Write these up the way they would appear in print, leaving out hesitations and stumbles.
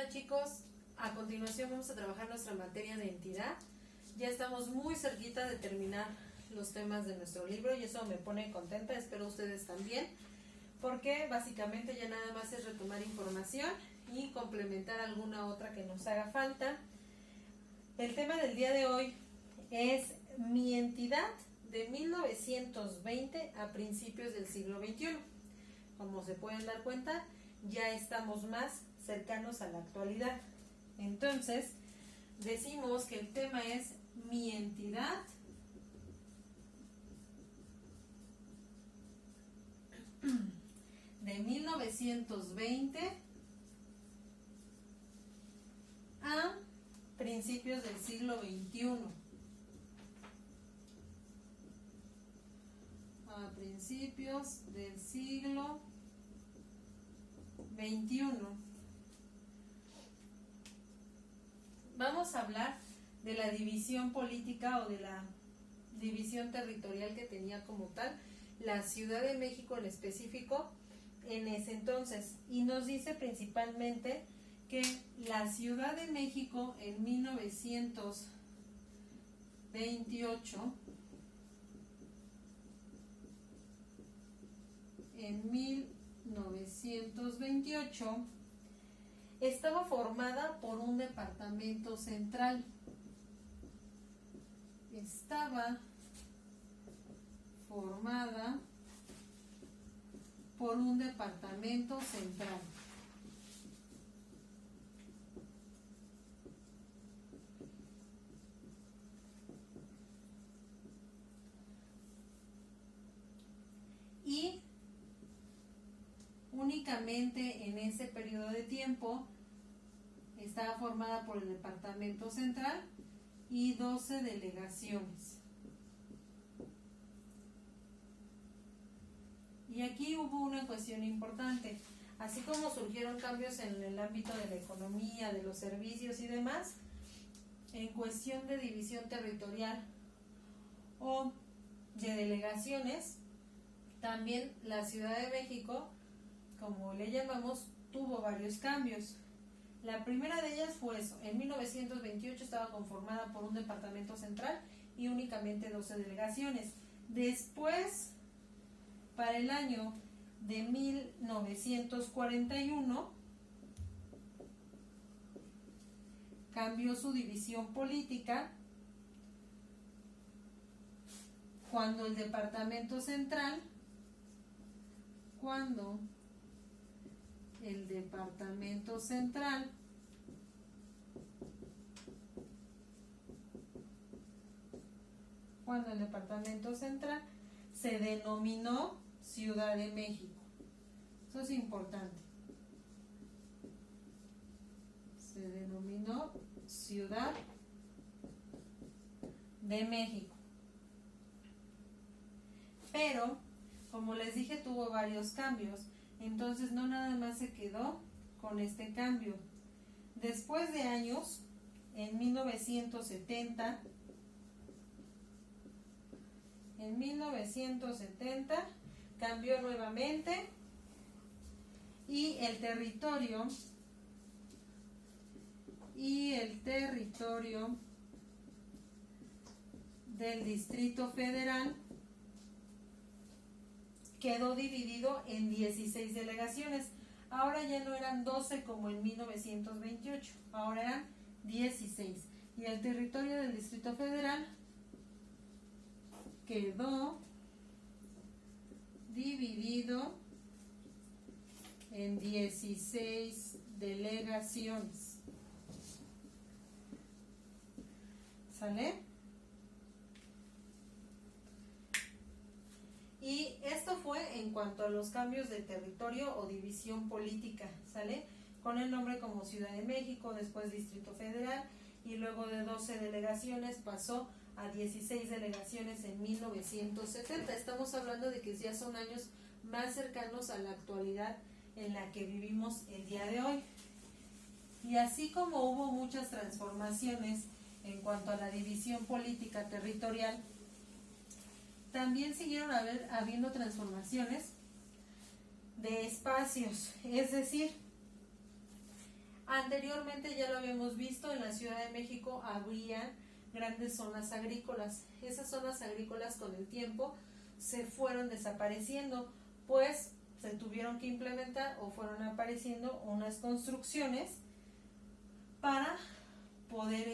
Hola chicos, a continuación vamos a trabajar nuestra materia de entidad. Ya estamos muy cerquita de terminar los temas de nuestro libro y eso me pone contenta, espero ustedes también, porque básicamente ya nada más es retomar información y complementar alguna otra que nos haga falta. El tema del día de hoy es mi entidad de 1920 a principios del siglo XXI. Como se pueden dar cuenta, ya estamos más cercanos a la actualidad. Entonces, decimos que el tema es mi entidad de 1920 a principios del siglo XXI. A principios del siglo XXI. Vamos a hablar de la división política o de la división territorial que tenía como tal la Ciudad de México en específico en ese entonces, y nos dice principalmente que la Ciudad de México en 1928 estaba formada por un departamento central. Estaba formada por un departamento central. Y únicamente en ese periodo de tiempo estaba formada por el departamento central y 12 delegaciones. Y aquí hubo una cuestión importante. Así como surgieron cambios en el ámbito de la economía, de los servicios y demás, en cuestión de división territorial o de delegaciones, también la Ciudad de México, como le llamamos, tuvo varios cambios. La primera de ellas fue eso. En 1928 estaba conformada por un departamento central y únicamente 12 delegaciones. Después, para el año de 1941, cambió su división política cuando el departamento central se denominó Ciudad de México. Eso es importante. Se denominó Ciudad de México. Pero, como les dije, tuvo varios cambios. Entonces, no nada más se quedó con este cambio. Después de años, en 1970, cambió nuevamente y el territorio del Distrito Federal quedó dividido en 16 delegaciones. Ahora ya no eran 12 como en 1928, ahora eran 16. Y el territorio del Distrito Federal quedó dividido en 16 delegaciones. ¿Sale? Y esto fue en cuanto a los cambios de territorio o división política, ¿sale? Con el nombre como Ciudad de México, después Distrito Federal, y luego de 12 delegaciones pasó a 16 delegaciones en 1970. Estamos hablando de que ya son años más cercanos a la actualidad en la que vivimos el día de hoy. Y así como hubo muchas transformaciones en cuanto a la división política territorial, también siguieron habiendo transformaciones de espacios, es decir, Anteriormente ya lo habíamos visto, en la Ciudad de México habría grandes zonas agrícolas. Esas zonas agrícolas con el tiempo se fueron desapareciendo, pues se tuvieron que implementar o fueron apareciendo unas construcciones para poder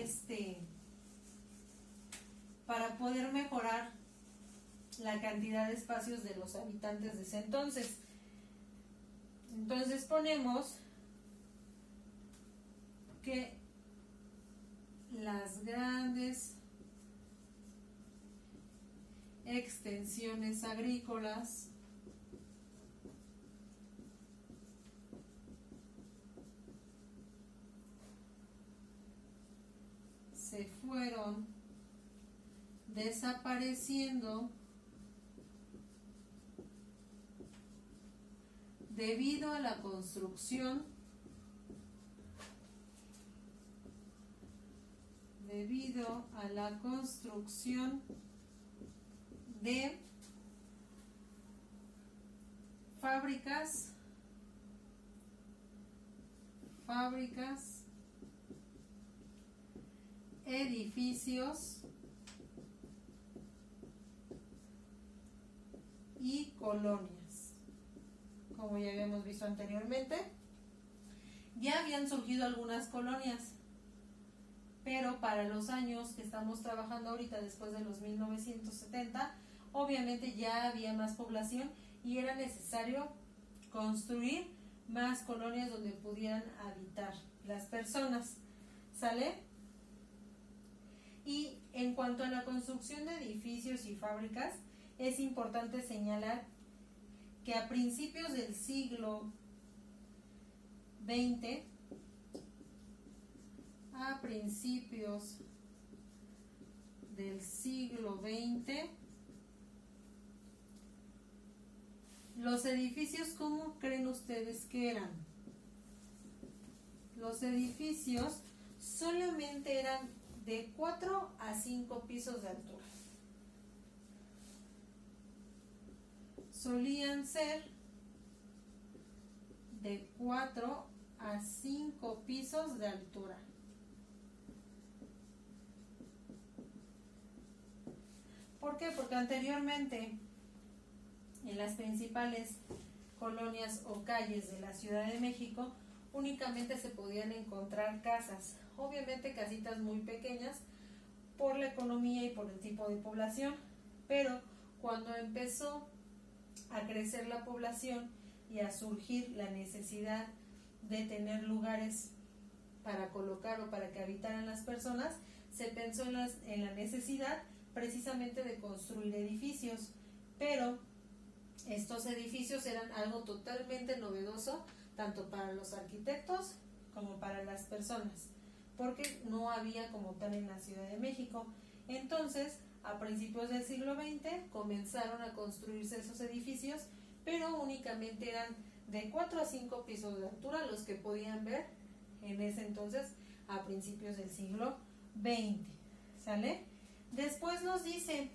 mejorar la cantidad de espacios de los habitantes de ese entonces. Entonces ponemos que las grandes extensiones agrícolas se fueron desapareciendo debido a la construcción de fábricas, edificios y colonias. Como ya habíamos visto anteriormente, ya habían surgido algunas colonias, pero para los años que estamos trabajando ahorita, después de los 1970, obviamente ya había más población y era necesario construir más colonias donde pudieran habitar las personas. ¿Sale? Y en cuanto a la construcción de edificios y fábricas, es importante señalar que a principios del siglo XX, los edificios, ¿cómo creen ustedes que eran? Los edificios solamente eran de 4 a 5 pisos de altura. Solían ser de 4 a 5 pisos de altura. ¿Por qué? Porque anteriormente en las principales colonias o calles de la Ciudad de México únicamente se podían encontrar casas, obviamente casitas muy pequeñas por la economía y por el tipo de población, pero cuando empezó a crecer la población y a surgir la necesidad de tener lugares para colocar o para que habitaran las personas, se pensó en la necesidad precisamente de construir edificios, pero estos edificios eran algo totalmente novedoso tanto para los arquitectos como para las personas, porque no había como tal en la Ciudad de México. Entonces, a principios del siglo XX comenzaron a construirse esos edificios, pero únicamente eran de 4 a 5 pisos de altura los que podían ver en ese entonces a principios del siglo XX. ¿Sale? Después nos dice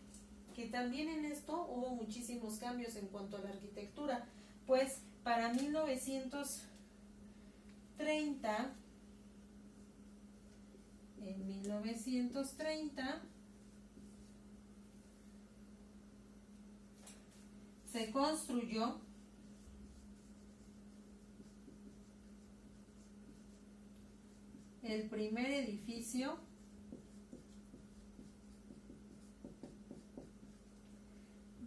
que también en esto hubo muchísimos cambios en cuanto a la arquitectura, pues para 1930 se construyó el primer edificio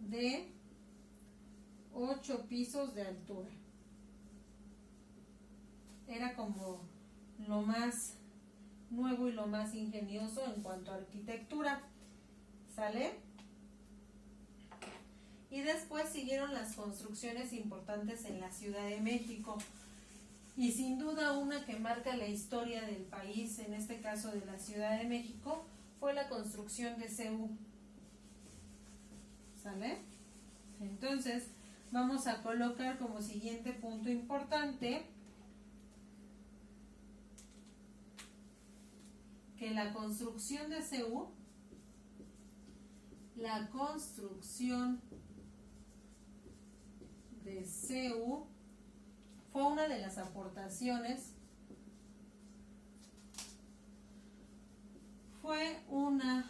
de 8 pisos de altura. Era como lo más nuevo y lo más ingenioso en cuanto a arquitectura. ¿Sale? Y después siguieron las construcciones importantes en la Ciudad de México. Y sin duda una que marca la historia del país, en este caso de la Ciudad de México, fue la construcción de CU. ¿Sale? Entonces, vamos a colocar como siguiente punto importante que la construcción de CU, fue una de las aportaciones una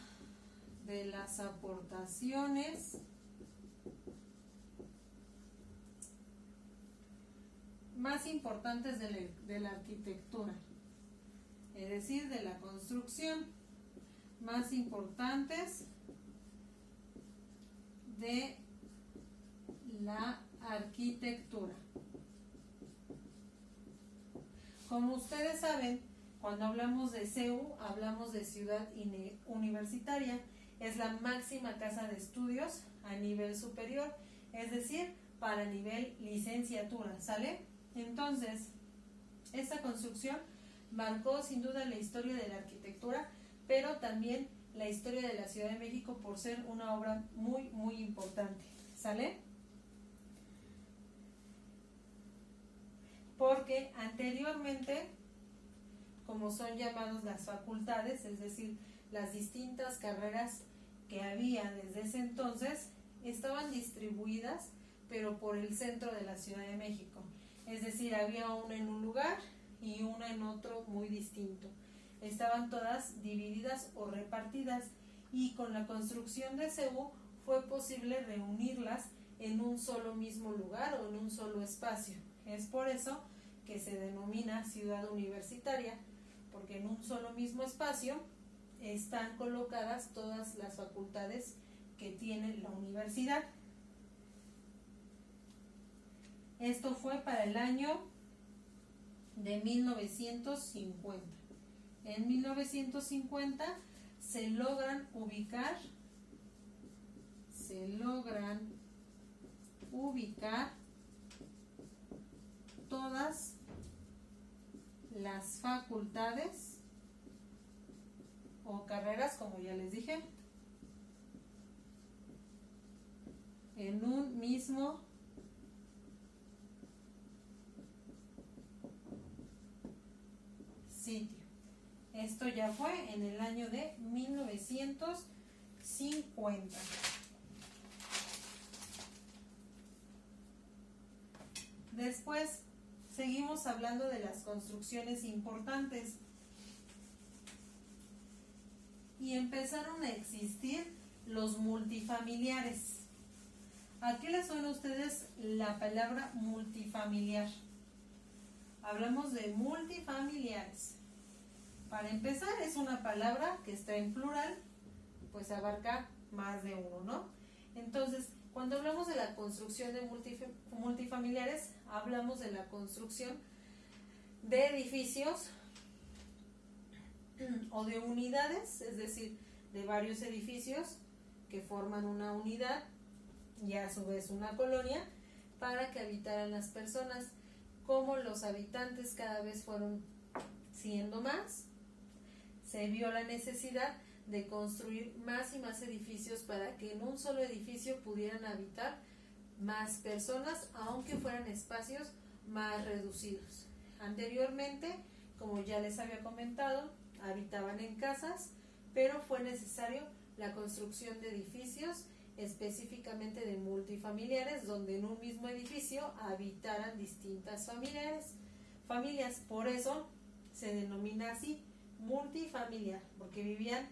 de las aportaciones más importantes de la arquitectura, es decir, de la construcción, más importantes de la arquitectura. Como ustedes saben, cuando hablamos de CEU, hablamos de Ciudad Universitaria. Es la máxima casa de estudios a nivel superior, es decir, para nivel licenciatura, ¿sale? Entonces, esta construcción marcó sin duda la historia de la arquitectura, pero también la historia de la Ciudad de México por ser una obra muy, muy importante, ¿sale? Porque anteriormente, como son llamados las facultades, es decir, las distintas carreras que había desde ese entonces, estaban distribuidas, pero por el centro de la Ciudad de México. Es decir, había una en un lugar y una en otro muy distinto. Estaban todas divididas o repartidas, y con la construcción de CEU fue posible reunirlas en un solo mismo lugar o en un solo espacio. Es por eso que se denomina ciudad universitaria, porque en un solo mismo espacio están colocadas todas las facultades que tiene la universidad. Esto fue para el año de 1950. En 1950 se logran ubicar todas las facultades o carreras, como ya les dije, en un mismo sitio. Esto ya fue en el año de 1950. Después seguimos hablando de las construcciones importantes y empezaron a existir los multifamiliares. ¿A qué les suena a ustedes la palabra multifamiliar? Hablamos de multifamiliares. Para empezar, es una palabra que está en plural, pues abarca más de uno, ¿no? Entonces, cuando hablamos de la construcción de multifamiliares, hablamos de la construcción de edificios o de unidades, es decir, de varios edificios que forman una unidad y a su vez una colonia para que habitaran las personas. Como los habitantes cada vez fueron siendo más, se vio la necesidad de construir más y más edificios para que en un solo edificio pudieran habitar más personas, aunque fueran espacios más reducidos. Anteriormente, como ya les había comentado, habitaban en casas, pero fue necesario la construcción de edificios, específicamente de multifamiliares, donde en un mismo edificio habitaran distintas familias. Por eso se denomina así, multifamiliar, porque vivían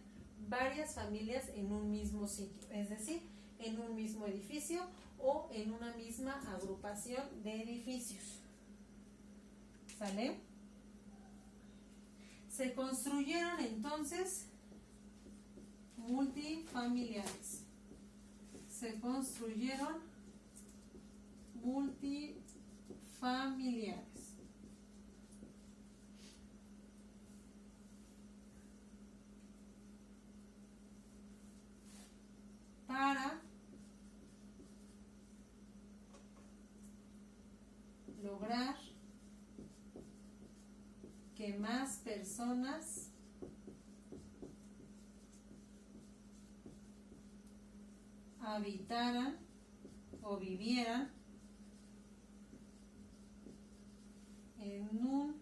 varias familias en un mismo sitio, es decir, en un mismo edificio o en una misma agrupación de edificios. ¿Sale? Se construyeron entonces multifamiliares. Se construyeron multifamiliares. Para lograr que más personas habitaran o vivieran en un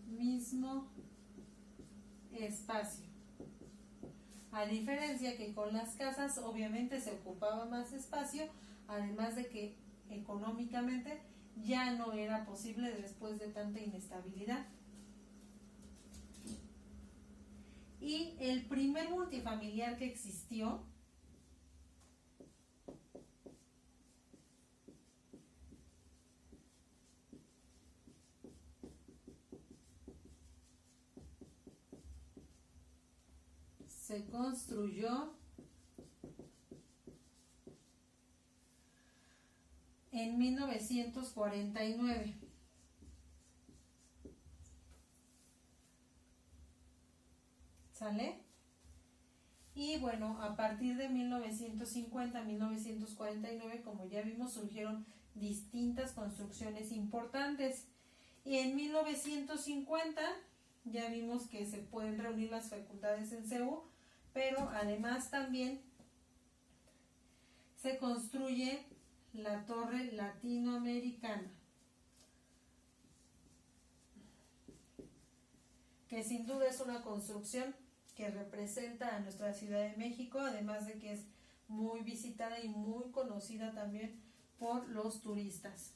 mismo espacio. A diferencia que con las casas obviamente se ocupaba más espacio, además de que económicamente ya no era posible después de tanta inestabilidad. Y el primer multifamiliar que existió se construyó en 1949. ¿Sale? Y bueno, a partir de 1950 a 1949, como ya vimos, surgieron distintas construcciones importantes. Y en 1950 ya vimos que se pueden reunir las facultades en CEU, pero además también se construye la Torre Latinoamericana, que sin duda es una construcción que representa a nuestra Ciudad de México, además de que es muy visitada y muy conocida también por los turistas.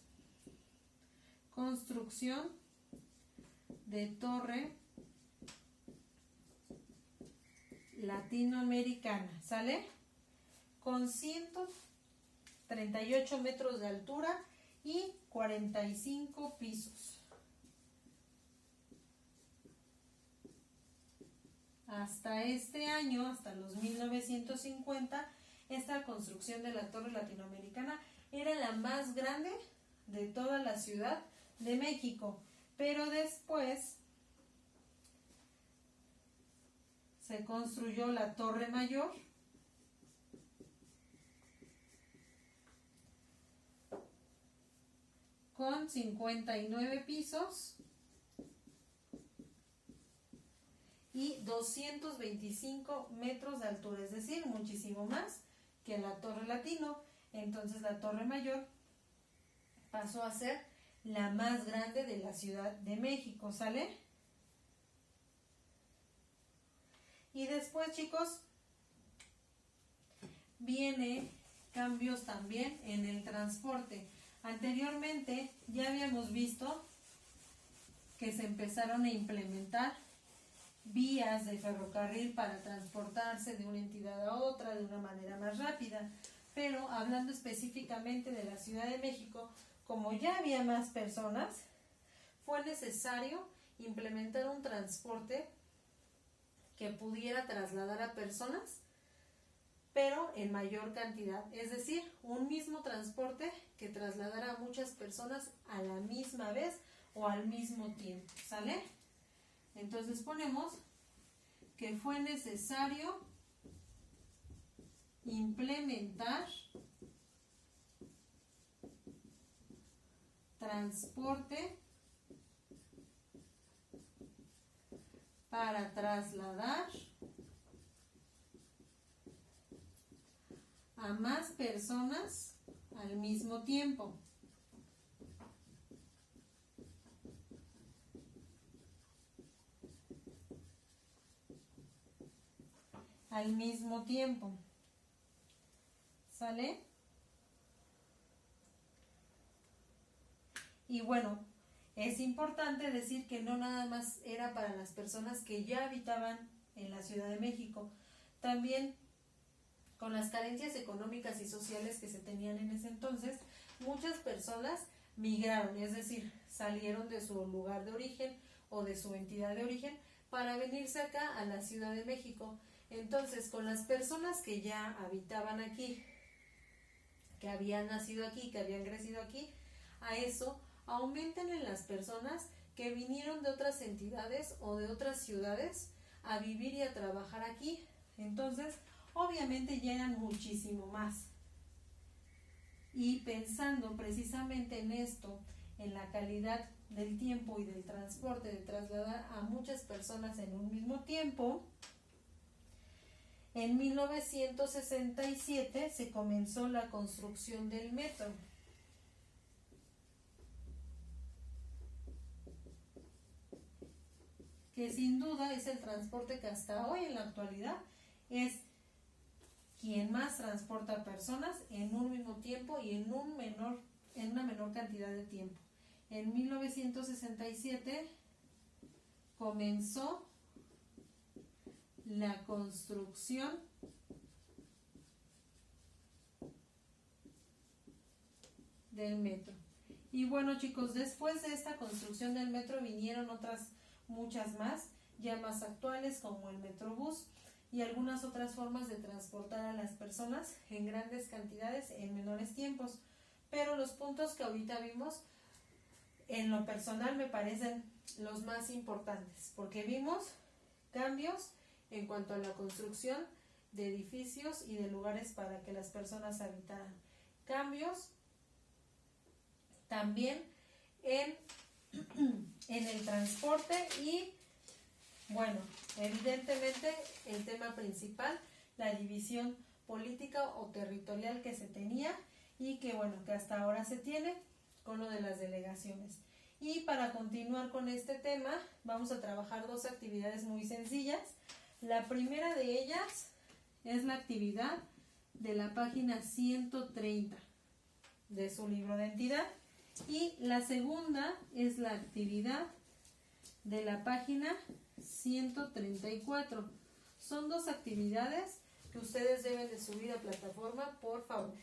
Construcción de Torre Latinoamericana, ¿sale? Con 138 metros de altura y 45 pisos. Hasta este año, hasta los 1950, esta construcción de la Torre Latinoamericana era la más grande de toda la Ciudad de México, pero después se construyó la Torre Mayor, con 59 pisos y 225 metros de altura, es decir, muchísimo más que la Torre Latino. Entonces la Torre Mayor pasó a ser la más grande de la Ciudad de México, ¿sale? Y después, chicos, viene cambios también en el transporte. Anteriormente ya habíamos visto que se empezaron a implementar vías de ferrocarril para transportarse de una entidad a otra de una manera más rápida, pero hablando específicamente de la Ciudad de México, como ya había más personas, fue necesario implementar un transporte que pudiera trasladar a personas, pero en mayor cantidad, es decir, un mismo transporte que trasladara a muchas personas a la misma vez o al mismo tiempo, ¿sale? Entonces ponemos que fue necesario implementar transporte para trasladar a más personas al mismo tiempo. Al mismo tiempo. ¿Sale? Y bueno, es importante decir que no nada más era para las personas que ya habitaban en la Ciudad de México, también con las carencias económicas y sociales que se tenían en ese entonces, muchas personas migraron, es decir, salieron de su lugar de origen o de su entidad de origen para venirse acá a la Ciudad de México. Entonces, con las personas que ya habitaban aquí, que habían nacido aquí, que habían crecido aquí, a eso aumenten en las personas que vinieron de otras entidades o de otras ciudades a vivir y a trabajar aquí. Entonces, obviamente ya eran muchísimo más. Y pensando precisamente en esto, en la calidad del tiempo y del transporte, de trasladar a muchas personas en un mismo tiempo, en 1967 se comenzó la construcción del metro. Que sin duda es el transporte que hasta hoy en la actualidad es quien más transporta personas en un mismo tiempo y en una menor cantidad de tiempo. En 1967 comenzó la construcción del metro. Y bueno, chicos, después de esta construcción del metro vinieron otras muchas más, ya más actuales, como el Metrobús y algunas otras formas de transportar a las personas en grandes cantidades en menores tiempos. Pero los puntos que ahorita vimos, en lo personal me parecen los más importantes, porque vimos cambios en cuanto a la construcción de edificios y de lugares para que las personas habitaran. Cambios también en el transporte y, bueno, evidentemente el tema principal, la división política o territorial que se tenía y que, bueno, que hasta ahora se tiene con lo de las delegaciones. Y para continuar con este tema, vamos a trabajar dos actividades muy sencillas. La primera de ellas es la actividad de la página 130 de su libro de entidad. Y la segunda es la actividad de la página 134. Son dos actividades que ustedes deben de subir a plataforma, por favor.